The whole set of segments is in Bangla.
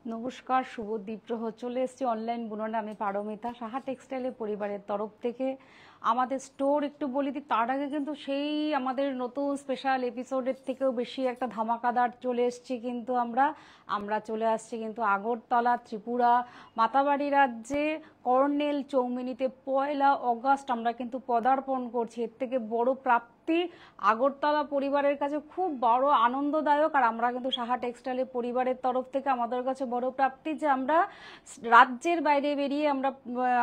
নমস্কার, শুভ দ্বীপ্রহ। চলে এসেছি অনলাইন বুননে। আমি পারমিতা, সাহা টেক্সটাইলের পরিবারের তরফ থেকে। আমাদের স্টোর একটু বলে দিই, তার আগে কিন্তু সেই আমাদের নতুন স্পেশাল এপিসোডের থেকেও বেশি একটা ধামাকাদার চলে এসেছি। কিন্তু আমরা চলে আসছি কিন্তু আগরতলা, ত্রিপুরা, মাতাবাড়ি রাজ্যে কর্নেল চৌমিনিতে 1 অগস্ট আমরা কিন্তু পদার্পণ করছি। এর থেকে বড় প্রাপ্তি আগরতলা পরিবারের কাছে খুব বড় আনন্দদায়ক। আর আমরা কিন্তু সাহা টেক্সটাইলের পরিবারের তরফ থেকে আমাদের কাছে বড় প্রাপ্তি যে আমরা রাজ্যের বাইরে বেরিয়ে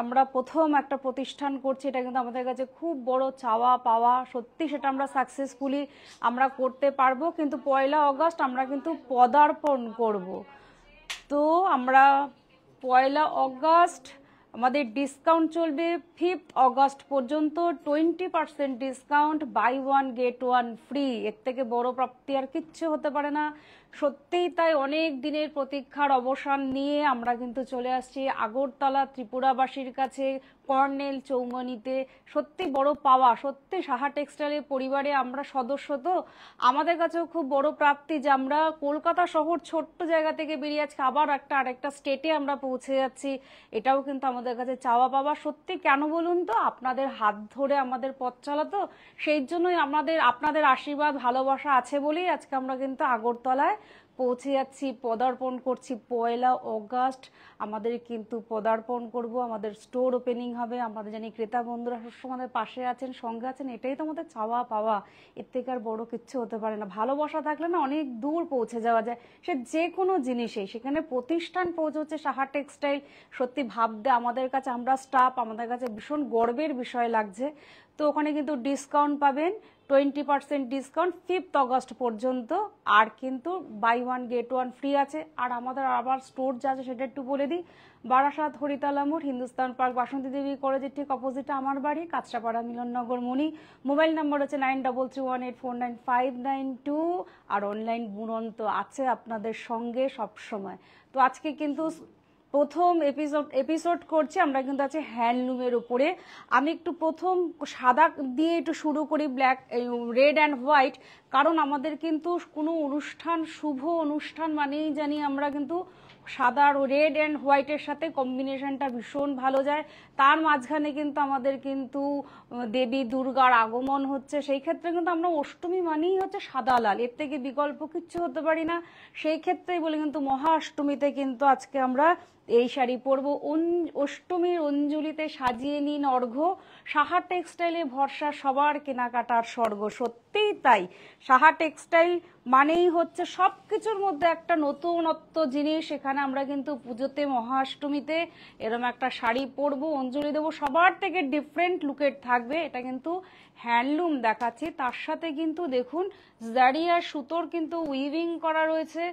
আমরা প্রথম একটা প্রতিষ্ঠান করছি। এটা কিন্তু আমাদের কাছে খুব বড় চাওয়া পাওয়া। সত্যি সেটা আমরা সাকসেসফুলি আমরা করতে পারবো। কিন্তু 1 অগস্ট আমরা কিন্তু পদার্পণ করব। তো আমরা 1 অগস্ট আমাদের ডিসকাউন্ট চলবে 5 অগস্ট পর্যন্ত। 20% discount, buy one get one free. এর থেকে বড় প্রাপ্তি আর কিচ্ছু হতে পারে না। সত্যিই তাই, অনেক দিনের প্রতীক্ষার অবসান নিয়ে আমরা কিন্তু চলে আসছি আগরতলা ত্রিপুরাবাসীর কাছে কর্নেল চৌমনিতে। সত্যি বড় পাওয়া, সত্যি সাহা টেক্সটাইলের পরিবারে আমরা সদস্য। তো আমাদের কাছেও খুব বড় প্রাপ্তি যে আমরা কলকাতা শহর ছোট্ট জায়গা থেকে বেরিয়ে আজকে আবার আরেকটা স্টেটে আমরা পৌঁছে যাচ্ছি। এটাও কিন্তু আমাদের কাছে চাওয়া পাওয়া। সত্যি কেন বলুন তো, আপনাদের হাত ধরে আমাদের পথ চালাতো, সেই জন্যই আপনাদের আশীর্বাদ ভালোবাসা আছে বলেই আজকে আমরা কিন্তু আগরতলায় পৌঁছে যাচ্ছি, পদার্পণ করছি। 1 অগস্ট আমাদের কিন্তু পদার্পণ করব, আমাদের স্টোর ওপেনিং হবে। আমাদের জানি ক্রেতা বন্ধুরা সবসময় আমাদের পাশে আছেন, সঙ্গে আছেন, এটাই তো আমাদের চাওয়া পাওয়া। এর থেকে আর বড় কিচ্ছু হতে পারে না। ভালোবাসা থাকলে না অনেক দূর পৌঁছে যাওয়া যায়, সে যে কোনো জিনিসেই। সেখানে প্রতিষ্ঠান পৌঁছচ্ছে সাহা টেক্সটাইল। সত্যি ভাবতে আমাদের কাছে, আমরা স্টাফ, আমাদের কাছে ভীষণ গর্বের বিষয় লাগছে। তো ওখানে কিন্তু ডিসকাউন্ট পাবেন, 20% ডিসকাউন্ট 5 অগস্ট পর্যন্ত। আর কিন্তু buy one get one free আছে। আর আমাদের আবার স্টোর যা আছে সেটা একটু বলে দিই। বারাসাত হরিতলা মোড়, হিন্দুস্তান পার্ক, বাসন্তী দেবী কলেজের ঠিক অপোজিটে আমার বাড়ি, কাঁচরাপাড়া, মিলননগর, মণি। মোবাইল নাম্বার হচ্ছে 9331849592। আর অনলাইন বুনন তো আছে আপনাদের সঙ্গে সব সময়। তো আজকে কিন্তু প্রথম এপিসোড করছি আমরা কিন্তু আছে হ্যান্ডলুমের উপরে। আমি একটু প্রথম সাদা দিয়ে একটু শুরু করি, ব্ল্যাক, রেড অ্যান্ড হোয়াইট। কারণ আমাদের কিন্তু কোনো অনুষ্ঠান, শুভ অনুষ্ঠান মানেই জানি আমরা কিন্তু সাদা আর রেড অ্যান্ড হোয়াইটের সাথে কম্বিনেশনটা ভীষণ ভালো যায়। তার মাঝখানে কিন্তু আমাদের কিন্তু দেবী দুর্গার আগমন হচ্ছে। সেই ক্ষেত্রে কিন্তু আমরা অষ্টমী মানেই হচ্ছে সাদা লাল, এর থেকে বিকল্প কিচ্ছু হতে পারি না। সেই ক্ষেত্রেই বলে কিন্তু মহা অষ্টমীতে কিন্তু আজকে আমরা এই শাড়ি পরবো। অষ্টমীর অঞ্জলিতে সাজিয়ে নিন অর্ঘ্য, সাহা টেক্সটাইলে ভরসা সবার কেনাকাটার স্বর্গ। সত্যিই তাই, সাহা টেক্সটাইল মানেই হচ্ছে সব কিছুর মধ্যে একটা নতুনত্ব জিনিস। এখানে আমরা কিন্তু পুজোতে, মহাষ্টমীতে এরকম একটা শাড়ি পরবো, অঞ্জলি দেবো, সবার থেকে ডিফারেন্ট লুকের থাকবে। এটা কিন্তু হ্যান্ডলুম দেখাচ্ছি, তার সাথে কিন্তু দেখুন জারি আর সুতোর কিন্তু উইভিং করা রয়েছে।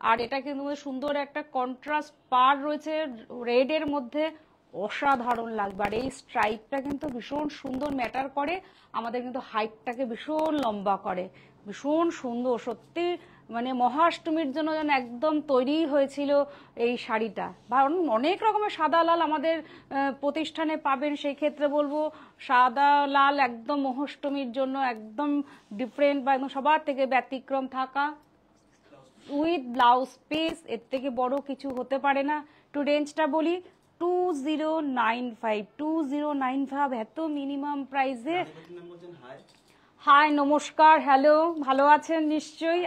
আর এটা কিন্তু সুন্দর একটা কন্ট্রাস্ট পার রয়েছে রেডের মধ্যে, অসাধারণ লাগবে। আর এই স্ট্রাইপটা কিন্তু ভীষণ সুন্দর ম্যাটার করে, আমাদের কিন্তু হাইটটাকে ভীষণ লম্বা করে, ভীষণ সুন্দর। সত্যি মানে মহাষ্টমীর জন্য যেন একদম তৈরি হয়েছিল এই শাড়িটা। বা অনেক রকমের সাদা লাল আমাদের প্রতিষ্ঠানে পাবেন। সেই ক্ষেত্রে বলবো সাদা লাল একদম মহাষ্টমীর জন্য একদম ডিফারেন্ট বা একদম সবার থেকে ব্যতিক্রম থাকা, উইথ ব্লাউজ পিস। এর থেকে বড় কিছু হতে পারে না। একটু রেঞ্জটা বলি, 2095 এত মিনিমাম প্রাইসে। হাই, নমস্কার, হ্যালো, ভালো আছেন নিশ্চয়ই?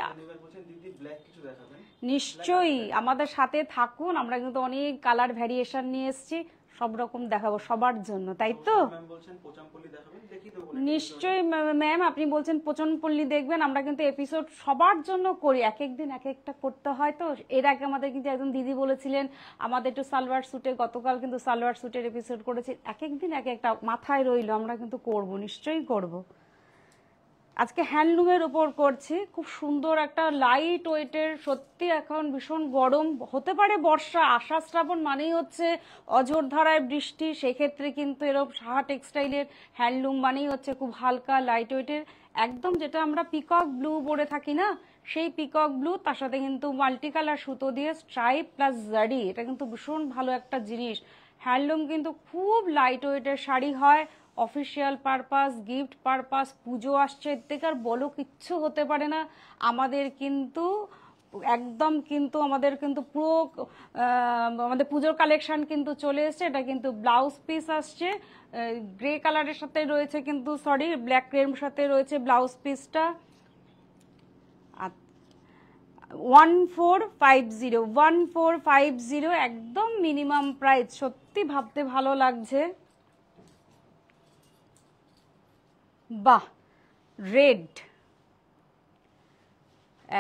নিশ্চয়ই আমাদের সাথে থাকুন, আমরা কিন্তু অনেক কালার ভ্যারিয়েশন নিয়ে এসেছি, সব রকম দেখাবো সবার জন্য, তাই তো? নিশ্চয়ই ম্যাম, আপনি বলছেন পোচনপল্লী দেখবেন। আমরা কিন্তু এপিসোড সবার জন্য করি, এক এক দিন এক একটা করতে হয়। তো এর আগে আমাদের কিন্তু একজন দিদি বলেছিলেন আমাদের একটু সালোয়ার স্যুটে, গতকাল কিন্তু সালোয়ার স্যুটের এপিসোড করেছি। এক এক দিন এক একটা মাথায় রইলো, আমরা কিন্তু করব, নিশ্চয়ই করব। আজকে হ্যান্ডলুমের ওপর করছি, খুব সুন্দর একটা লাইট ওয়েটের। সত্যি এখন ভীষণ গরম, হতে পারে বর্ষা, আষাঢ় শ্রাবণ মানেই হচ্ছে অঝোরধারায় বৃষ্টি। সেক্ষেত্রে কিন্তু এরকম সাহা টেক্সটাইলের হ্যান্ডলুম মানেই হচ্ছে খুব হালকা লাইট ওয়েটের। একদম যেটা আমরা পিকক ব্লু পরে থাকি না, সেই পিকক ব্লু, তার সাথে কিন্তু মাল্টি কালার সুতো দিয়ে স্ট্রাইপ প্লাস জারি। এটা কিন্তু ভীষণ ভালো একটা জিনিস। হ্যান্ডলুম কিন্তু খুব লাইট ওয়েটের শাড়ি হয়, অফিসিয়াল পারপাস, গিফট পারপাস, পুজো আসছে, এর থেকে আর বলো কিচ্ছু হতে পারে না। আমাদের কিন্তু একদম কিন্তু আমাদের কিন্তু পুরো আমাদের পুজোর কালেকশন কিন্তু চলে এসেছে। এটা কিন্তু ব্লাউজ পিস আসছে গ্রে কালারের সাথে রয়েছে, কিন্তু সরি ব্ল্যাক এর সাথে রয়েছে ব্লাউজ পিসটা। 1450 একদম মিনিমাম প্রাইস, সত্যি ভাবতে ভালো লাগছে। বাহ, রেড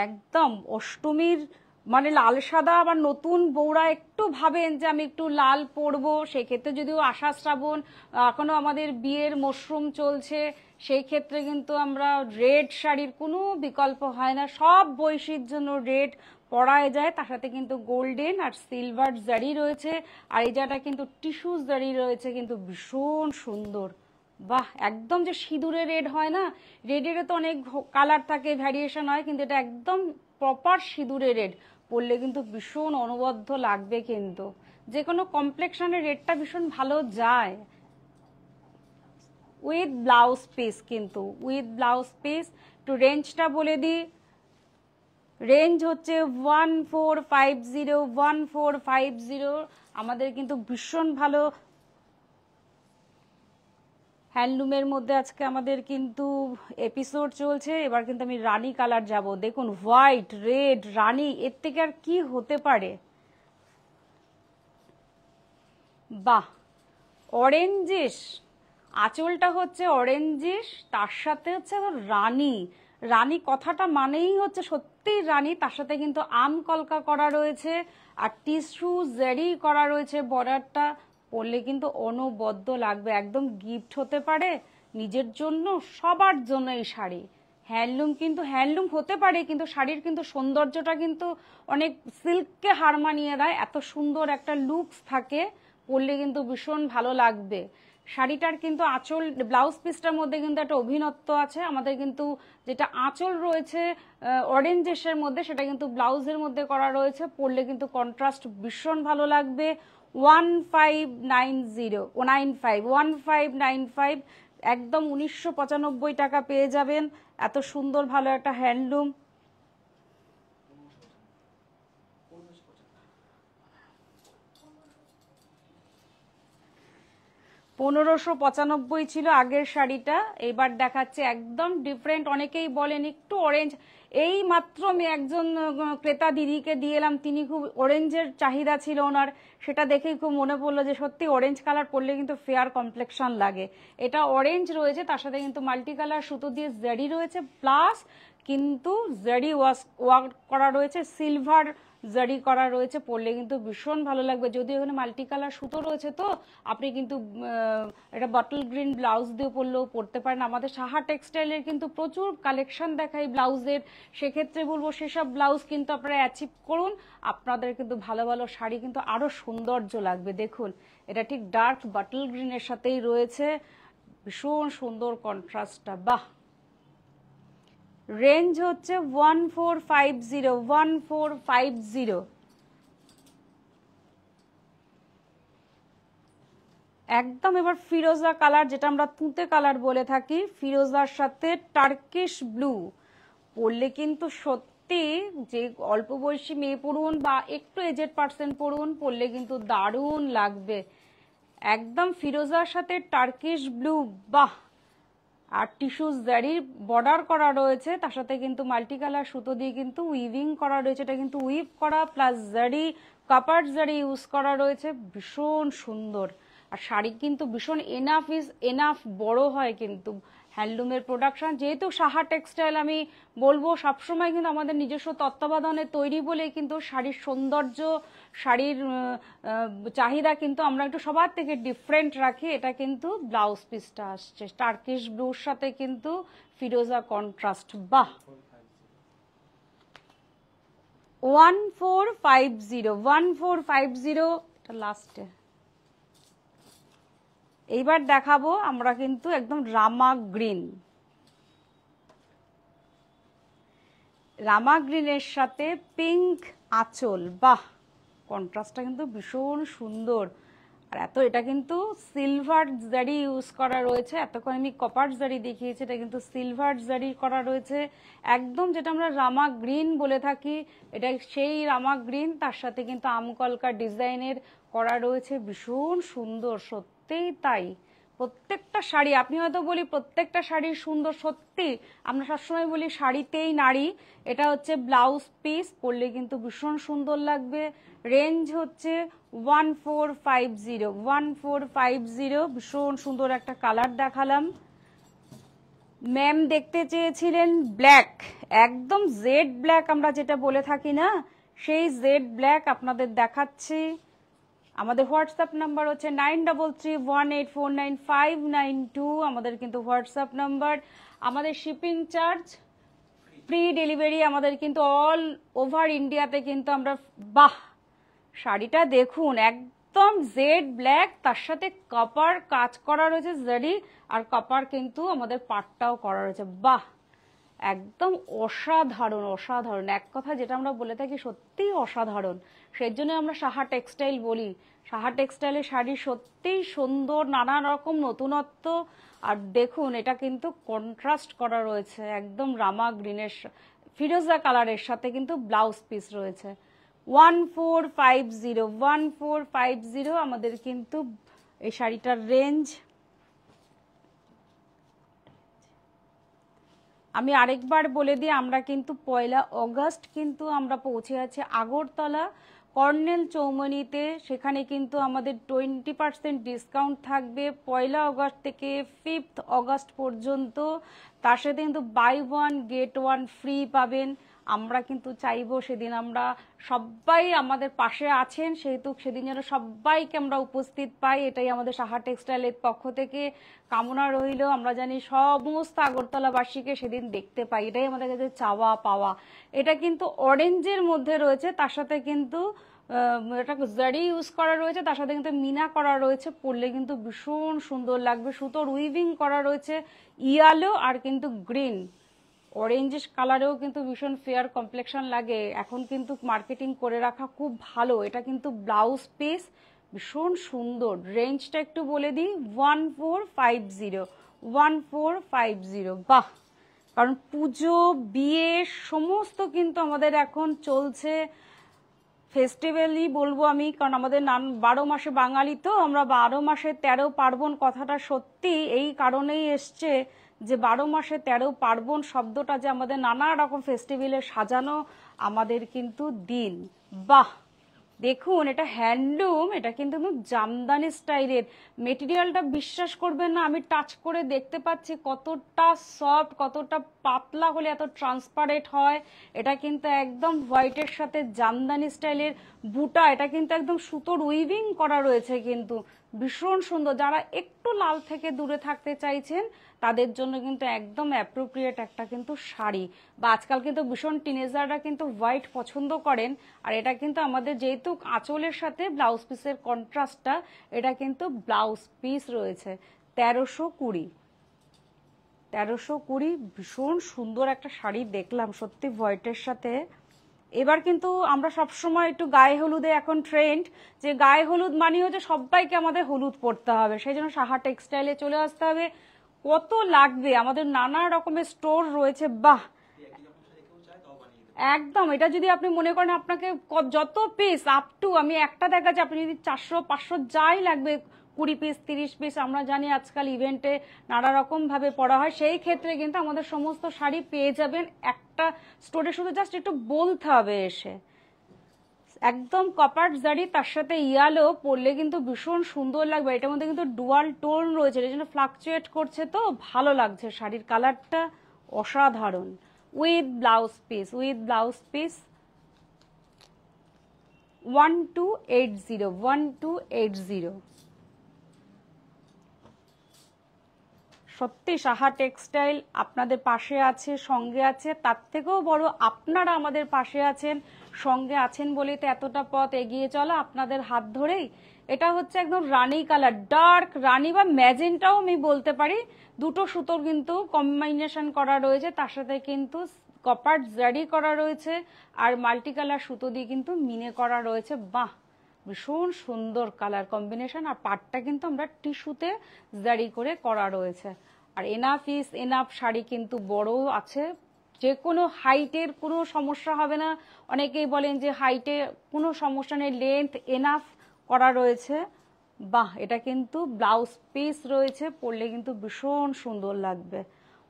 একদম অষ্টমীর মানে লাল সাদা। আবার নতুন বউরা একটু ভাবেন যে আমি একটু লাল পরবো, সেক্ষেত্রে যদিও আষাঢ় শ্রাবণ এখনো আমাদের বিয়ের মরশুম চলছে, সেই ক্ষেত্রে কিন্তু আমরা রেড শাড়ির কোনো বিকল্প হয় না, সব বয়সীর জন্য রেড পরায় যায়। তার সাথে কিন্তু গোল্ডেন আর সিলভার জারি রয়েছে, আর এই জায়গাটা কিন্তু টিস্যু জারি রয়েছে, কিন্তু ভীষণ সুন্দর। বাহ, একদম যে সিঁদুরে রেড হয় না, রেডেরও তো অনেক কালার থাকে, ভ্যারিয়েশন হয়, কিন্তু এটা একদম প্রপার সিঁদুরে রেড। পরলে কিন্তু ভীষণ অনবদ্য লাগবে, কিন্তু যে কোনো কমপ্লেক্সনের রেডটা ভীষণ ভালো যায়। উইথ ব্লাউজ পিস, কিন্তু উইথ ব্লাউজ পিস। একটু রেঞ্জটা বলে দিই, রেঞ্জ হচ্ছে 1450। আমাদের কিন্তু ভীষণ ভালো হ্যান্ডলুমের মধ্যে আজকে আমাদের কিন্তু এপিসোড চলছে। এবার কিন্তু আমি রানী কালার যাব, দেখুন হোয়াইট রেড রানী, এর থেকে আর কি হতে পারে। বাহ, অরেঞ্জিশ, আঁচলটা হচ্ছে অরেঞ্জিশ, তার সাথে হচ্ছে রানী। রানী কথাটা মানেই হচ্ছে সত্যি রানী, তার সাথে কিন্তু আম কলকা করা রয়েছে আর টিস্যু জারি করা রয়েছে বর্ডারটা। পরলে কিন্তু অনবদ্য লাগবে, একদম গিফট হতে পারে নিজের জন্য, সবার জন্য এই শাড়ি। হ্যান্ডলুম কিন্তু হ্যান্ডলুম হতে পারে, কিন্তু শাড়ির কিন্তু সৌন্দর্যটা কিন্তু অনেক সিল্ককে হার মানিয়ে দেয়, এত সুন্দর একটা লুকস থাকে, পরলে কিন্তু ভীষণ ভালো লাগবে। শাড়িটার কিন্তু আঁচল ব্লাউজ পিসটার মধ্যে কিন্তু একটা অভিনত্ব আছে। আমাদের কিন্তু যেটা আঁচল রয়েছে অরেঞ্জেসের মধ্যে, সেটা কিন্তু ব্লাউজের মধ্যে করা রয়েছে, পরলে কিন্তু কন্ট্রাস্ট ভীষণ ভালো লাগবে। 1595 একদম 1995 টাকা পেয়ে যাবেন। এত সুন্দর ভালো একটা হ্যান্ডলুম। 1595 ছিল আগের শাড়িটা, এবার দেখাচ্ছে একদম ডিফারেন্ট। অনেকেই বলেন একটু অরেঞ্জ, এই মাত্র আমি একজন ক্রেতা দিদিকে দিয়ে এলাম, তিনি খুব অরেঞ্জের চাহিদা ছিল ওনার, সেটা দেখেই খুব মনে পড়লো যে সত্যি অরেঞ্জ কালার পরলে কিন্তু ফেয়ার কমপ্লেকশন লাগে। এটা অরেঞ্জ রয়েছে, তার সাথে কিন্তু মাল্টি কালার সুতো দিয়ে জারি রয়েছে, প্লাস কিন্তু জারি ওয়ার্ক করা রয়েছে, সিলভার জারি করা রয়েছে, পরলে কিন্তু ভীষণ ভালো লাগবে। যদিও এখানে মাল্টি কালার সুতো রয়েছে, তো আপনি কিন্তু এটা বটল গ্রিন ব্লাউজ দিয়ে পরলেও পরতে পারেন। আমাদের সাহা টেক্সটাইলের কিন্তু প্রচুর কালেকশন দেখাই ব্লাউজের, সেক্ষেত্রে বলবো সেসব ব্লাউজ কিন্তু আপনারা অ্যাচিভ করুন, আপনাদের কিন্তু ভালো ভালো শাড়ি কিন্তু আরো সৌন্দর্য লাগবে। দেখুন এটা ঠিক ডার্ক বটল গ্রিনের সাথেই রয়েছে, ভীষণ সুন্দর কন্ট্রাস্টটা। বাহ, রেঞ্জ হচ্ছে 1450। একদম এবার ফিরোজা কালার, যেটা আমরা তুঁতে কালার বলে থাকি, ফিরোজার সাথে টার্কিশ ব্লু, পরলে কিন্তু সত্যি যে অল্প বয়সী মেয়ে পড়ুন বা একটু এজেড পার্সন পড়ুন, পরলে কিন্তু দারুণ লাগবে। একদম ফিরোজার সাথে টার্কিশ ব্লু, বাহ। আর টিস্যু জারি বর্ডার করা রয়েছে, তার সাথে কিন্তু মাল্টি কালার সুতো দিয়ে কিন্তু উইভিং করা রয়েছে, এটা কিন্তু উইভ করা প্লাস জারি কাপার জারি ইউজ করা রয়েছে, ভীষণ সুন্দর। আর শাড়ি কিন্তু ভীষণ এনাফ বড় হয় কিন্তু হ্যান্ডলুমের প্রোডাকশন, যেহেতু সাহা টেক্সটাইল আমি বলবো সবসময় কিন্তু আমাদের নিজস্ব তত্ত্বাবধানে তৈরি বলে কিন্তু শাড়ির সৌন্দর্য, শাড়ির চাহিদা কিন্তু আমরা একটু সবার থেকে ডিফারেন্ট রাখি। এটা কিন্তু ব্লাউজ পিসটা আসছে টার্কিশ ব্লুর সাথে কিন্তু ফিরোজা কন্ট্রাস্ট। বাহ, 1450 এটা লাস্টে। এইবার দেখাবো আমরা কিন্তু একদম রামা গ্রিনের সাথে পিঙ্ক আঁচল। বাহ, কন্ট্রাস্টটা কিন্তু ভীষণ সুন্দর। আর এটা কিন্তু সিলভার জারি ইউজ করা রয়েছে, এতক্ষণ আমি কপার জারি দেখিয়েছি, এটা কিন্তু সিলভার জারি করা রয়েছে, একদম যেটা আমরা রামা গ্রিন বলে থাকি, এটা সেই রামা গ্রিন, তার সাথে কিন্তু আমকলকা ডিজাইনের করা রয়েছে, ভীষণ সুন্দর, সত্যিই তাই। প্রত্যেকটা শাড়ি, আপনি হয়তো বলি প্রত্যেকটা শাড়ি সুন্দর, সত্যি আমরা সবসময় বলি শাড়িতেই নারী। এটা হচ্ছে ব্লাউজ পিস, পরলে কিন্তু ভীষণ সুন্দর লাগবে। রেঞ্জ হচ্ছে 1450, ভীষণ সুন্দর একটা কালার দেখালাম। ম্যাম দেখতে চেয়েছিলেন ব্ল্যাক, একদম জেড ব্ল্যাক আমরা যেটা বলে থাকি না, সেই জেড ব্ল্যাক আপনাদের দেখাচ্ছি। আমাদের হোয়াটসঅ্যাপ নাম্বার হচ্ছে 9331849592, আমাদের কিন্তু হোয়াটসঅ্যাপ নাম্বার। আমাদের শিপিং চার্জ ফ্রি ডেলিভারি, আমাদের কিন্তু অল ওভার ইন্ডিয়াতে কিন্তু আমরা। বাহ, শাড়িটা দেখুন, একদম জেড ব্ল্যাক, তার সাথে কপার কাজ করা রয়েছে জারি, আর কপার কিন্তু আমাদের পাটটাও করা রয়েছে। বাহ, একদম অসাধারণ, অসাধারণ, এক কথা যেটা আমরা বলে থাকি সত্যিই অসাধারণ। সেই জন্য আমরা সাহা টেক্সটাইল বলি। সাহা টেক্সটাইলের শাড়ি সত্যিই সুন্দর, নানা রকম নতুনত্ব। আর দেখুন, এটা কিন্তু কন্ট্রাস্ট করা রয়েছে, একদম রামা গ্রিনের ফিরোজা কালারের সাথে কিন্তু ব্লাউজ পিস রয়েছে। 1450 আমাদের কিন্তু এই শাড়িটার রেঞ্জ। আমি আরেকবার বলে দিই, আমরা কিন্তু 1 অগস্ট কিন্তু আমরা পৌঁছে আছি আগরতলা কর্নেল চৌমনিতে, সেখানে কিন্তু আমাদের 20% ডিসকাউন্ট থাকবে 1 অগস্ট থেকে 5 অগস্ট পর্যন্ত। তার সাথে কিন্তু বাই 1 গেট 1 ফ্রি পাবেন। আমরা কিন্তু চাইবো সেদিন আমরা সবাই আমাদের পাশে আছেন, সেহেতু সেদিন যেন সবাইকে আমরা উপস্থিত পাই, এটাই আমাদের সাহা টেক্সটাইলের পক্ষ থেকে কামনা রইল। আমরা জানি সমস্ত আগরতলাবাসীকে সেদিন দেখতে পাই, এটাই আমাদের কাছে চাওয়া পাওয়া। এটা কিন্তু অরেঞ্জের মধ্যে রয়েছে, তার সাথে কিন্তু এটা জারি ইউজ করা রয়েছে, তার সাথে কিন্তু মিনা করা রয়েছে, পরলে কিন্তু ভীষণ সুন্দর লাগবে। সুতোর উইভিং করা রয়েছে ইয়েলো আর কিন্তু গ্রিন, অরেঞ্জ কালারেও কিন্তু ভীষণ ফেয়ার কমপ্লেকশন লাগে। এখন কিন্তু মার্কেটিং করে রাখা খুব ভালো। এটা কিন্তু ব্লাউজ পিস, ভীষণ সুন্দর। রেঞ্জটা একটু বলে দিই, 1450। বাহ, কারণ পুজো বিয়ে সমস্ত কিন্তু আমাদের এখন চলছে, ফেস্টিভ্যালই বলবো আমি, কারণ আমাদের 12 মাসে বাঙালি, তো আমরা 12 মাসে 13 পার্বণ কথাটা সত্যি এই কারণেই এসছে যে 12 মাসে 13 পার্বণ শব্দটা যে আমাদের নানা রকম ফেস্টিভ্যালে সাজানো আমাদের কিন্তু দিন। বাহ, দেখুন, এটা হ্যান্ডলুম, এটা কিন্তু জামদানি স্টাইলের। মেটেরিয়ালটা বিশ্বাস করবেন না, আমি টাচ করে দেখতে পাচ্ছি কতটা সফট, কতটা পাতলা হলে এত ট্রান্সপারেন্ট হয়। এটা কিন্তু একদম হোয়াইটের সাথে জামদানি স্টাইলের বুটা, এটা কিন্তু একদম সুতোর উইভিং করা রয়েছে, কিন্তু ভীষণ সুন্দর। যারা একটু লাল থেকে দূরে থাকতে চাইছেন তাদের জন্য কিন্তু একদম অ্যাপ্রোপ্রিয়েট একটা কিন্তু শাড়ি। বা আজকাল কিন্তু ভীষণ টিনেজাররা কিন্তু হোয়াইট পছন্দ করেন, আর এটা কিন্তু আমাদের যেহেতু আঁচলের সাথে ব্লাউজ পিসের কন্ট্রাস্টটা, এটা কিন্তু ব্লাউজ পিস রয়েছে 1320। ভীষণ সুন্দর একটা শাড়ি দেখলাম সত্যি হোয়াইটের সাথে। এবার কিন্তু আমরা সবসময় একটু গায়ে হলুদে এখন ট্রেন্ড, যে গায়ে হলুদ মানে হচ্ছে সবাইকে আমাদের হলুদ পরতে হবে, সেই জন্য সাহা টেক্সটাইলে চলে আসতে হবে। কত লাগবে, আমাদের নানা রকমের স্টোর রয়েছে। বাহ, একদম, এটা যদি আপনি মনে করেন আপনাকে যত পিস আপ টু, আমি একটা দেখাচ্ছি, আপনি যদি 400-500 যাই লাগবে, 20 পিস 30 পিস, আমরা জানি আজকাল ইভেন্টে নানা রকম ভাবে পড়া হয়, সেই ক্ষেত্রে কিন্তু আমাদের সমস্ত শাড়ি পেয়ে যাবেন একটা স্টোরে, শুধু জাস্ট একটু বলতে হবে এসে। একদম কপার জারি, তার সাথে ইয়ালো, পরলে কিন্তু ভীষণ সুন্দর লাগবে। এটার মধ্যে কিন্তু ডুয়াল টোন রয়েছে, এই জন্য ফ্লাকচুয়েট করছে, তো ভালো লাগছে শাড়ির কালারটা, অসাধারণ। With blouse piece 1280। সত্যি সাহা টেক্সটাইল আপনাদের পাশে আছে, সঙ্গে আছে, তার থেকেও বড় আপনারা আমাদের পাশে আছেন, সঙ্গে আছেন বলেই তো এতটা পথ এগিয়ে চলা আপনাদের হাত ধরেই। এটা হচ্ছে একদম রানী কালার, ডার্ক রানী বা ম্যাজেন্টাও আমি বলতে পারি, দুটো সুতোর কিন্তু কম্বাইনেশন করা রয়েছে, তার সাথে কিন্তু কপার জারি করা রয়েছে, আর মাল্টি কালার সুতো দিয়ে কিন্তু মিনে করা রয়েছে। বাহ, ভীষণ সুন্দর কালার কম্বিনেশন। আর পাটটা কিন্তু আমরা টিস্যুতে জারি করে করা রয়েছে। আর এনাফ ইস এনাফ, শাড়ি কিন্তু বড় আছে, যে কোনো হাইটের কোনো সমস্যা হবে না। অনেকেই বলেন যে হাইটে কোনো সমস্যা নেই, লেন্থ এনাফ করা রয়েছে। বাহ, এটা কিন্তু ব্লাউজ পিস রয়েছে, পরলে কিন্তু ভীষণ সুন্দর লাগবে।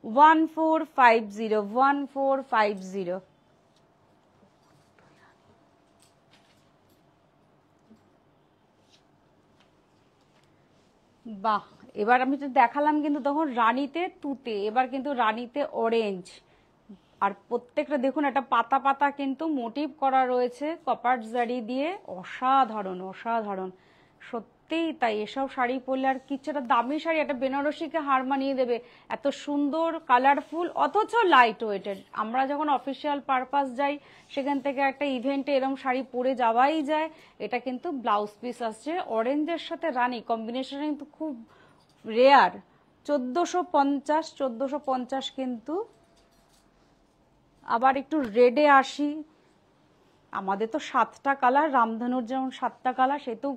1450, 1450। বাহ, এবার আমি তো দেখালাম কিন্তু তখন রানীতে তুতে, এবার কিন্তু রানীতে অরেঞ্জ। আর প্রত্যেকটা দেখুন একটা পাতা পাতা কিন্তু মোটিভ করা রয়েছে কপার জারি দিয়ে, অসাধারণ অসাধারণ, সত্যিই তাই। এসব শাড়ি পরলে আর কিছু, একটা দামি শাড়ি একটা বেনারসিকে হার মানিয়ে দেবে, এত সুন্দর কালারফুল অথচ লাইট ওয়েটেড। আমরা যখন অফিসিয়াল পারপাস যাই সেখান থেকে একটা ইভেন্টে এরকম শাড়ি পরে যাওয়াই যায়। এটা কিন্তু ব্লাউজ পিস আসছে অরেঞ্জের সাথে রানী, কম্বিনেশন কিন্তু খুব রেয়ার। 1450, 1450 কিন্তু। আবার একটু রেডে আসি, আমাদের তো 7টা কালার, রামধনুর যেমন 7টা কালার, সে তো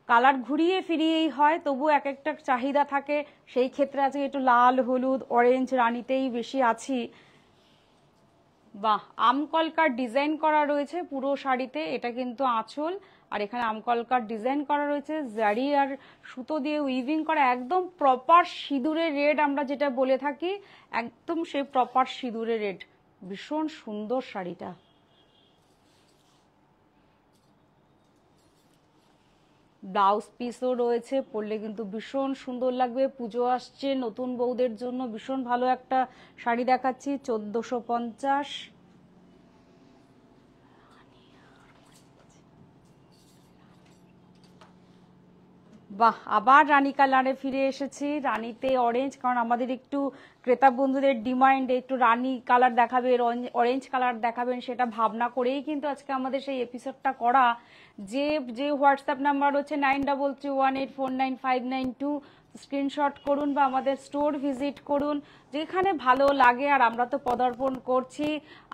কালার ঘুরিয়ে ফিরিয়েই হয়, তবু এক একটা চাহিদা থাকে। সেই ক্ষেত্রে আজকে একটু লাল হলুদ অরেঞ্জ রানীতেই বেশি আছি। বাহ, আমকলকার ডিজাইন করা রয়েছে পুরো শাড়িতে, এটা কিন্তু আঁচল, আর এখানে আমকলকার ডিজাইন করা রয়েছে জারি আর সুতো দিয়ে উইভিং করা, একদম প্রপার সিঁদুরের রেড আমরা যেটা বলে থাকি, একদম সেই প্রপার সিঁদুরের রেড। ভীষণ সুন্দর শাড়িটা। ব্লাউজ পিসও রয়েছে, পরলে কিন্তু ভীষণ সুন্দর লাগবে। পুজো আসছে, নতুন বউদের জন্য ভীষণ ভালো একটা শাড়ি দেখাচ্ছি। 1450। বাহ, আবার রানী কালারে ফিরে এসেছি, রানীতে অরেঞ্জ, কারণ আমাদের একটু ক্রেতা বন্ধুদের ডিমান্ড একটু রানী কালার দেখাবে, অরেঞ্জ কালার দেখাবেন, সেটা ভাবনা করেই কিন্তু আজকে আমাদের সেই এপিসোডটা করা। যে যে হোয়াটসঅ্যাপ নাম্বার হচ্ছে 9331849592, স্ক্রিনশট করুন বা আমাদের স্টোর ভিজিট করুন, যেখানে ভালো লাগে। আর আমরা তো পদার্পণ করছি,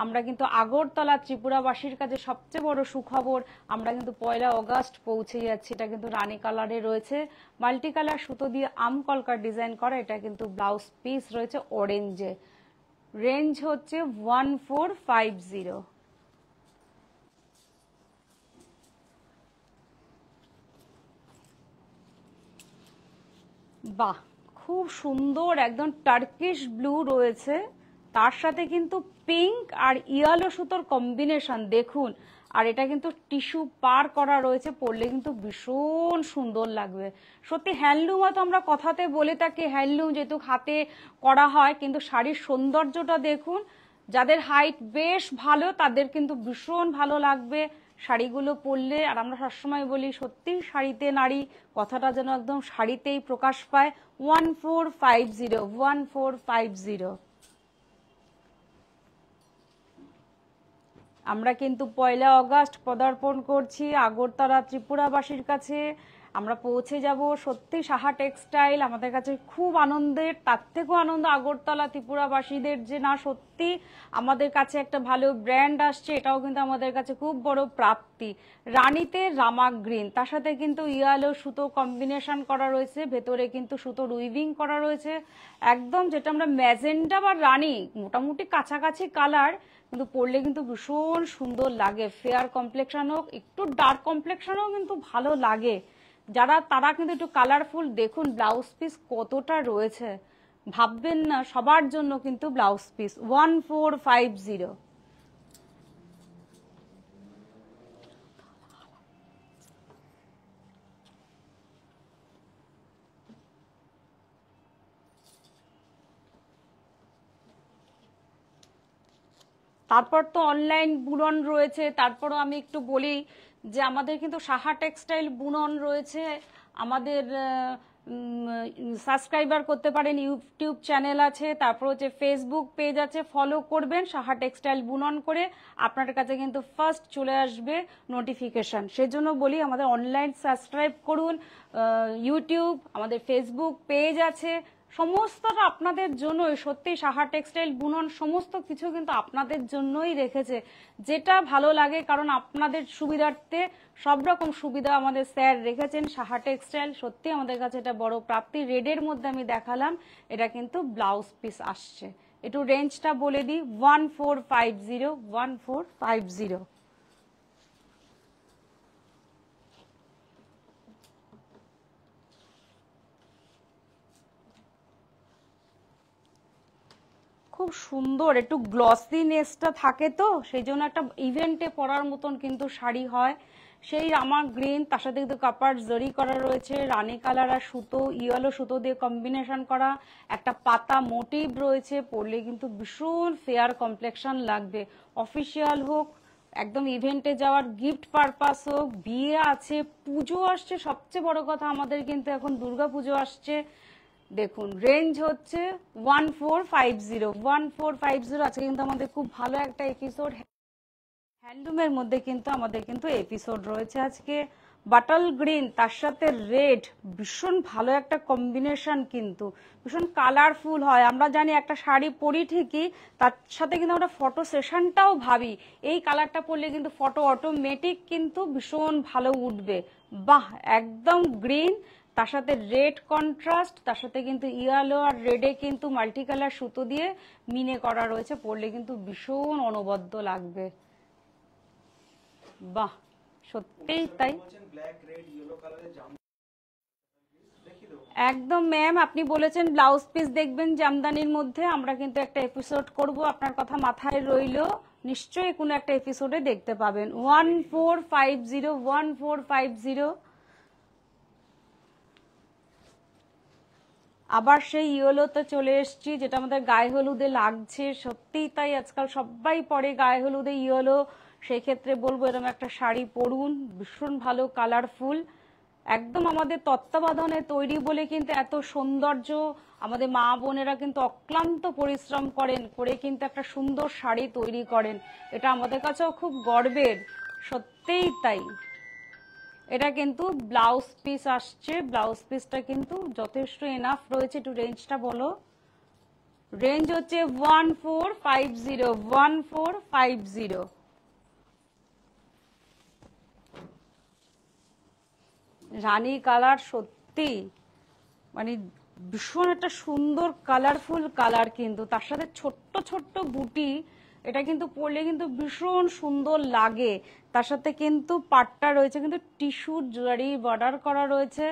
আমরা কিন্তু আগরতলা ত্রিপুরাবাসীর কাছে সবচেয়ে বড় সুখবর, আমরা কিন্তু 1 অগাস্ট পৌঁছে যাচ্ছি। এটা কিন্তু রানী কালারে রয়েছে, মাল্টি কালার সুতো দিয়ে আমকলকার ডিজাইন করা, এটা কিন্তু ব্লাউজ পিস রয়েছে অরেঞ্জে। রেঞ্জ হচ্ছে 1450। বাহ, খুব সুন্দর একদম টার্কিশ ব্লু রয়েছে, তার সাথে কিন্তু পিঙ্ক আর ইয়েলো সুতোর কম্বিনেশন দেখুন। আর এটা কিন্তু টিস্যু পার করা রয়েছে, পরলে কিন্তু ভীষণ সুন্দর লাগবে। সত্যি হ্যান্ডলুম, হয়তো আমরা কথাতে বলে থাকি হ্যান্ডলুম যেহেতু হাতে করা হয়, কিন্তু শাড়ির সৌন্দর্যটা দেখুন। যাদের হাইট বেশ ভালো তাদের কিন্তু ভীষণ ভালো লাগবে শাড়িগুলো পরলে। আর আমরা সবসময় বলি সত্যি শাড়িতে নারী কথাটা যেন একদম শাড়িতেই প্রকাশ পায়। 1450, 1450। আমরা কিন্তু 1 অগাস্ট পদার্পণ করছি আগরতলা ত্রিপুরাবাসীর কাছে, আমরা পৌঁছে যাব সত্যি সাহা টেক্সটাইল আমাদের কাছে খুব আনন্দের। তার থেকেও আনন্দ আগরতলা ত্রিপুরাবাসীদের যে না সত্যি আমাদের কাছে একটা ভালো ব্র্যান্ড আসছে, এটাও কিন্তু আমাদের কাছে খুব বড় প্রাপ্তি। রানীতে রামা গ্রিন, তার সাথে কিন্তু ইয়ালো সুতো কম্বিনেশন করা রয়েছে, ভেতরে কিন্তু সুতোর উইভিং করা রয়েছে, একদম যেটা আমরা ম্যাজেন্ডা বা রানী মোটামুটি কাছাকাছি কালার, কিন্তু পরলে কিন্তু ভীষণ সুন্দর লাগে। ফেয়ার কমপ্লেকশন হোক একটু ডার্ক কমপ্লেকশনও কিন্তু ভালো লাগে যারা, তারা কিন্তু একটু কালারফুল। দেখুন ব্লাউজ পিস কতটা রয়েছে, ভাববেন না সবার জন্য কিন্তু ব্লাউজ পিস। 1450। তারপর তো অনলাইন বুনন রয়েছে, তারপরও আমি একটু বলি যে আমাদের কিন্তু সাহা টেক্সটাইল বুনন রয়েছে, আমাদের সাবস্ক্রাইবার করতে পারেন, ইউটিউব চ্যানেল আছে, তারপর হচ্ছে ফেসবুক পেজ আছে, ফলো করবেন সাহা টেক্সটাইল বুনন করে, আপনার কাছে কিন্তু ফার্স্ট চলে আসবে নোটিফিকেশন। সেজন্য বলি আমাদের অনলাইন সাবস্ক্রাইব করুন, ইউটিউব, আমাদের ফেসবুক পেজ আছে, সমস্তটা আপনাদের জন্যই। সত্যি সাহা টেক্সটাইল বুনন সমস্ত কিছু কিন্তু আপনাদের জন্যই রেখেছে, যেটা ভালো লাগে, কারণ আপনাদের সুবিধার্থে সব রকম সুবিধা আমাদের স্যার রেখেছেন। সাহা টেক্সটাইল সত্যি আমাদের কাছে এটা বড় প্রাপ্তি। রেডের মধ্যে আমি দেখালাম, এটা কিন্তু ব্লাউজ পিস আসছে। একটু রেঞ্জটা বলে দিই, 1450, 1450। খুব সুন্দর, একটু গ্লসিনেসটা থাকে তো সেই জন্য একটা ইভেন্টে পরার মতন কিন্তু শাড়ি হয়। সেই রামা গ্রিন, তার সাথে কিন্তু কাপার জরি করা রয়েছে, রানী কালার আর সুতো, ইয়েলো সুতো দিয়ে কম্বিনেশন করা একটা পাতা মোটিভ রয়েছে। পরলে কিন্তু ভীষণ ফেয়ার কমপ্লেকশন লাগবে। অফিসিয়াল হোক, একদম ইভেন্টে যাওয়ার গিফট পারপাস হোক, বিয়ে আছে, পুজো আসছে, সবচেয়ে বড় কথা আমাদের কিন্তু এখন দুর্গা পুজো আসছে। দেখুন রেঞ্জ হচ্ছে 1450, 1450। আজকে কিন্তু আমাদের খুব ভালো একটা এপিসোড হ্যান্ডলুমের মধ্যে কিন্তু আমাদের কিন্তু এপিসোড রয়েছে আজকে। বাটল গ্রিন তার সাথে রেড, ভীষণ ভালো একটা কম্বিনেশন, কিন্তু ভীষণ কালারফুল হয়। আমরা জানি একটা শাড়ি পরি ঠিকই, তার সাথে কিন্তু আমরা ফটো সেশনটাও ভাবি এই কালারটা পরলে কিন্তু ফটো অটোমেটিক কিন্তু ভীষণ ভালো উঠবে। বাহ, একদম গ্রিন, তার সাথে রেড কন্ট্রাস্ট, তার সাথে কিন্তু ইয়েলো আর রেডে কিন্তু মাল্টি কালার সুতো দিয়ে মিনে করা রয়েছে। পরলে কিন্তু ভীষণ অনবদ্য লাগবে। বাহ, সত্যিই তাই। একদম ম্যাম, আপনি বলেছেন ব্লাউজ পিস দেখবেন জামদানির মধ্যে, আমরা কিন্তু একটা এপিসোড করব, আপনার কথা মাথায় রইলো। নিশ্চয়ই কোনো একটা এপিসোডে দেখতে পাবেন। 1450, 1450। আবার সেই ইয়েলোতে চলে এসেছি, যেটা আমাদের গায়ে হলুদে লাগছে। সত্যিই তাই, আজকাল সবাই পরে গায়ে হলুদে ইয়েলো। সেই ক্ষেত্রে বলবো এরকম একটা শাড়ি পরুন, ভীষণ ভালো কালারফুল, একদম আমাদের তত্ত্বাবধানে তৈরি বলে কিন্তু এত সৌন্দর্য। আমাদের মা বোনেরা কিন্তু অক্লান্ত পরিশ্রম করেন, করে কিন্তু একটা সুন্দর শাড়ি তৈরি করেন। এটা আমাদের কাছেও খুব গর্বের, সত্যিই তাই। এটা কিন্তু ব্লাউজ পিস আসছে, ব্লাউজ পিসটা কিন্তু যথেষ্ট এনাফ রয়েছে। একটু রেঞ্জটা বলো। রেঞ্জ হচ্ছে 1450, 1450। রানী কালার, সত্যি মানে ভীষণ একটা সুন্দর কালারফুল কালার, কিন্তু তার সাথে ছোট্ট ছোট্ট বুটি, এটা কিন্তু পরলে কিন্তু ভীষণ সুন্দর লাগে। তার সাথে কিন্তু পাটটা রয়েছে কিন্তু টিস্যু জরি বর্ডার করা রয়েছে।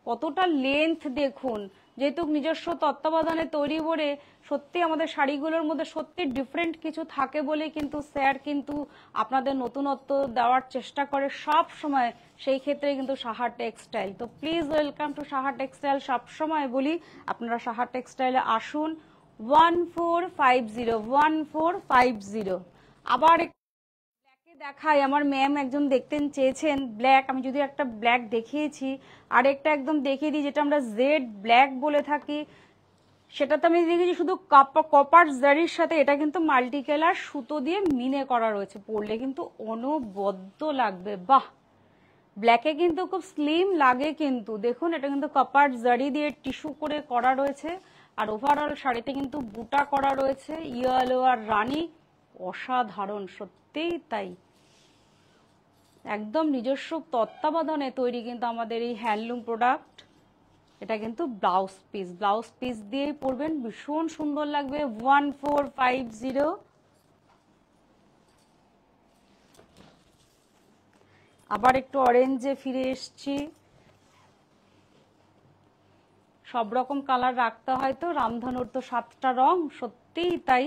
কতটা লেন্থ দেখুন, যেহেতু নিজস্ব তত্ত্বাবধানে তৈরি করে সত্যি আমাদের শাড়িগুলোর মধ্যে সত্যি ডিফারেন্ট কিছু থাকে বলে কিন্তু স্যার কিন্তু আপনাদের নতুনত্ব দেওয়ার চেষ্টা করে সব সময়। সেই ক্ষেত্রে কিন্তু সাহা টেক্সটাইল, তো please welcome to Saha textile. সব সময় বলি আপনারা সাহা টেক্সটাইলে আসুন। 1450, 1450। আবার ব্ল্যাকে দেখাই, আমার ম্যাম একজন দেখতেন চেয়েছেন ব্ল্যাক, আমি যদি একটা ব্ল্যাক দেখিয়েছি, আর একটা একদম দেখিয়ে দিই যেটা আমরা জেড ব্ল্যাক বলে থাকি। সেটাতে আমি দেখেছি শুধু কপার জারির সাথে এটা কিন্তু মাল্টি কালার সুতো দিয়ে মিনে করা রয়েছে। পরলে কিন্তু অনবদ্য লাগবে। বাহ, ব্ল্যাকে কিন্তু খুব স্লিম লাগে, কিন্তু দেখুন এটা কিন্তু কপার জারি দিয়ে টিস্যু করে করা রয়েছে। আর ওভারঅল শাড়িতে কিন্তু বুটা করা রয়েছে ইয়েলো আর রানী, অসাধারণ, সত্যিই তাই। একদম নিজস্ব তত্ত্বাবধানে তৈরি কিন্তু আমাদের এই হ্যান্ডলুম প্রোডাক্ট। এটা কিন্তু ব্লাউজ পিস, ব্লাউজ পিস দিয়েই পরবেন, ভীষণ সুন্দর লাগবে। 1450। আবার একটু অরেঞ্জে ফিরে এসছি। সব রকম কালার রাখতে হয় তো, রামধনুর তো 7টা রং, সত্যিই তাই।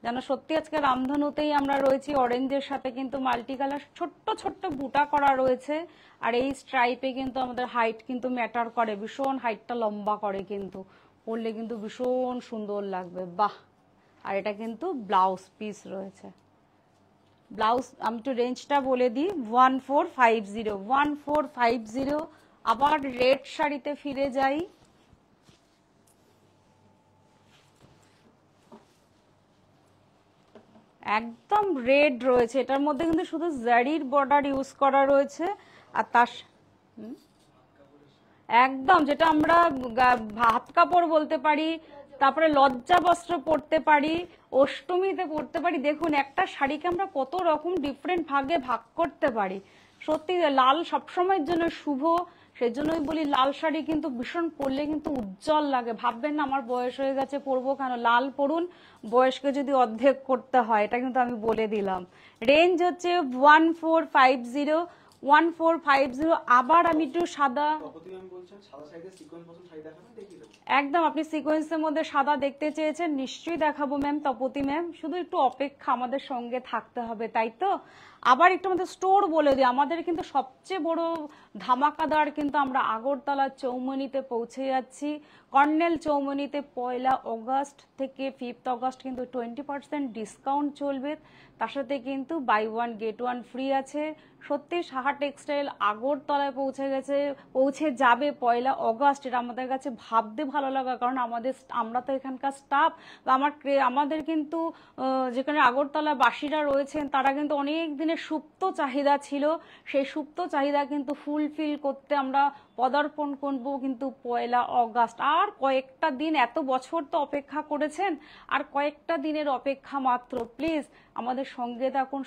যেন সত্যি আজকে রামধনুতেই আমরা রয়েছি। অরেঞ্জের সাথে কিন্তু মাল্টি কালার ছোট্ট ছোট্ট বুটা করা রয়েছে। আর এই স্ট্রাইপে কিন্তু আমাদের হাইট কিন্তু ম্যাটার করে, ভীষণ হাইটটা লম্বা করে, কিন্তু পরলে কিন্তু ভীষণ সুন্দর লাগবে। বাহ, আর এটা কিন্তু ব্লাউজ পিস রয়েছে। ব্লাউজ আমি একটু রেঞ্জটা বলে দিই, 1450, 1450। আবার রেড শাড়িতে ফিরে যাই। একদম রেড রয়েছে, এটার মধ্যে কিন্তু শুধু জারির বর্ডার ইউজ করা রয়েছে। আর তার একদম, যেটা আমরা হাত কাপড় বলতে পারি, তারপরে লজ্জা বস্ত্র পরতে পারি, অষ্টমীতে পরতে পারি। দেখুন একটা শাড়িকে আমরা কত রকম ডিফারেন্ট ভাগে ভাগ করতে পারি। সত্যি লাল সবসময়ের জন্য শুভ, সেজন্যই বলি লাল শাড়ি কিন্তু ভীষণ পরলে কিন্তু উজ্জ্বল লাগে। ভাববেন না আমার বয়স হয়ে গেছে পরবো কেন, লাল পরুন, বয়সকে যদি অর্ধেক করতে হয়, এটা কিন্তু আমি বলে দিলাম। রেঞ্জ হচ্ছে 1450, 1450। আবার আমি একটু সাদা, একদম আপনি সিকোয়েন্সের মধ্যে সাদা দেখতে চেয়েছেন, নিশ্চয়ই দেখাবো ম্যাম, তপতি ম্যাম, শুধু একটু অপেক্ষা, আমাদের সঙ্গে থাকতে হবে, তাই তো। আবার একটু আমাদের স্টোর বলে দিই, আমাদের কিন্তু সবচেয়ে বড় ধামাকাদার কিন্তু আমরা আগরতলা চৌমুহনীতে পৌঁছে যাচ্ছি। কর্নেল চৌমুহনীতে 1 অগস্ট থেকে 5 অগস্ট কিন্তু 20% ডিসকাউন্ট চলবে। তার সাথে কিন্তু বাই 1 গেট 1 ফ্রি আছে। সত্যি সাহা টেক্সটাইল আগরতলায় পৌঁছে যাবে 1 অগস্ট। এটা আমাদের কাছে ভাবতে ভালো লাগা, কারণ আমরা তো এখানকার স্টাফ, আমাদের কিন্তু যেখানে আগরতলা বাসীরা রয়েছেন তারা কিন্তু অনেক দিনের সুপ্ত চাহিদা ছিল, সেই সুপ্ত চাহিদা কিন্তু ফুলফিল করতে আমরা পদার্পণ করবো কিন্তু 1 অগস্ট। আর কয়েকটা দিন, এত বছর তো অপেক্ষা করেছেন, আর কয়েকটা দিনের অপেক্ষা মাত্র। প্লিজ আমাদের সঙ্গে থাকুন,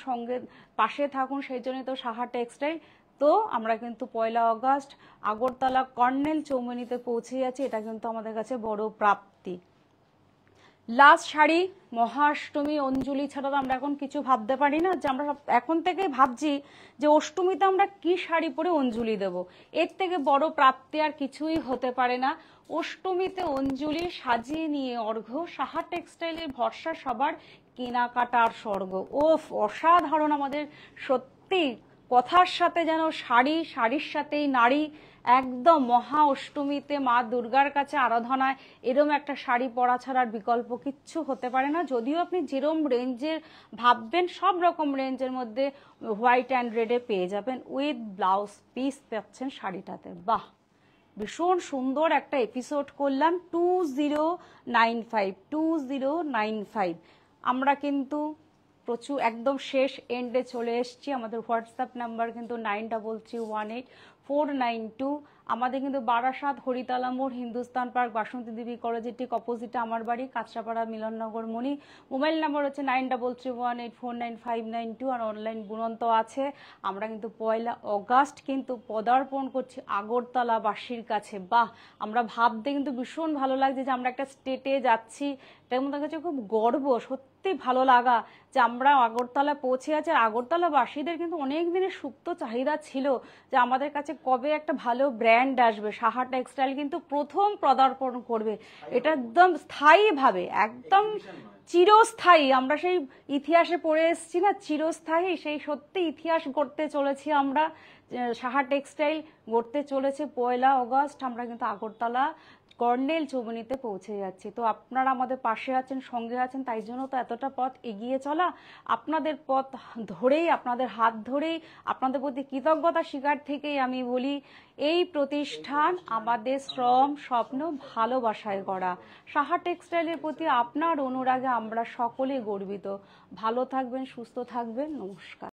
পাশে থাকুন, সেই জন্য তো সাহা টেক্সটাইল। তো আমরা কিন্তু 1 অগস্ট আগরতলা কর্নেল চৌমুহনীতে পৌঁছে যাচ্ছি, এটা কিন্তু আমাদের কাছে বড় প্রাপ্তি। লাস্ট শাড়ি, মহাষ্টমী অঞ্জলি ছাড়া তো আমরা এখন কিছু ভাবতে পারি না, যে আমরা এখন থেকেই ভাবছি যে অষ্টমীতে আমরা কি শাড়ি পরে অঞ্জলি দেব। এর থেকে বড় প্রাপ্তি আর কিছুই হতে পারে না। অষ্টমীতে অঞ্জলি সাজিয়ে নিয়ে অর্ঘ্য, সাহা টেক্সটাইলের ভরসা সবার কেনাকাটার স্বর্গ। ওফ, অসাধারণ। আমাদের সত্যি কথার সাথে যেন শাড়ি, শাড়ির সাথেই নারী। একদম মহা অষ্টমীতে মা দুর্গার কাছে আরাধনায় এরম একটা শাড়ি পরা ছাড়ার বিকল্প কিচ্ছু হতে পারে না। যদিও আপনি যেরম রেঞ্জের ভাববেন, সব রকম রেঞ্জের মধ্যে হোয়াইট অ্যান্ড রেডে পেয়ে যাবেন, উইথ ব্লাউজ পিস পাচ্ছেন শাড়িটাতে। বাহ, ভীষণ সুন্দর একটা এপিসোড করলাম। 2095। আমরা কিন্তু প্রচুর একদম শেষ এন্ডে চলে এসেছি। আমাদের হোয়াটসঅ্যাপ নাম্বার কিন্তু 9318492492। আমাদের কিন্তু বারাসাত হরিতলা মোড়, হিন্দুস্তান পার্ক, বাসন্তী দেবী কলেজের ঠিক অপোজিটে আমার বাড়ি, কাঁচরাপাড়া মিলননগর মণি। মোবাইল নাম্বার হচ্ছে 9331849592। আর অনলাইন বুনন্ত আছে। আমরা কিন্তু 1 অগস্ট কিন্তু পদার্পণ করছি আগরতলাবাসীর কাছে। বাহ, আমরা ভাবতে কিন্তু ভীষণ ভালো লাগছে যে আমরা একটা স্টেটে যাচ্ছি, এটার মধ্যে কাছে খুব গর্ব, সত্যি ভালো লাগা যে আমরা আগরতলা পৌঁছে আছি। আর আগরতলাবাসীদের কিন্তু অনেক দিনের সুপ্ত চাহিদা ছিল যে আমাদের কাছে কবে একটা ভালো ব্র্যান্ড আসবে। সাহা টেক্সটাইল কিন্তু প্রথম পদার্পণ করবে, এটা একদম স্থায়ীভাবে, একদম চিরস্থায়ী। আমরা সেই ইতিহাসে পড়ে এসেছি না, চিরস্থায়ী, সেই সত্যি ইতিহাস গড়তে চলেছি আমরা। সাহা টেক্সটাইল গড়তে চলেছে 1 অগস্ট। আমরা কিন্তু আগরতলা কর্নেল চৌমুহনীতে পৌঁছে যাচ্ছি। তো আপনারা আমাদের পাশে আছেন, সঙ্গে আছেন, তাই জন্য তো এতটা পথ এগিয়ে চলা। আপনাদের পথ ধরেই, আপনাদের হাত ধরেই, আপনাদের প্রতি কৃতজ্ঞতা স্বীকার থেকেই আমি বলি, এই প্রতিষ্ঠান আমাদের শ্রম, স্বপ্ন, ভালোবাসায় গড়া। সাহা টেক্সটাইলের প্রতি আপনার অনুরাগে আমরা সকলে গর্বিত। ভালো থাকবেন, সুস্থ থাকবেন, নমস্কার।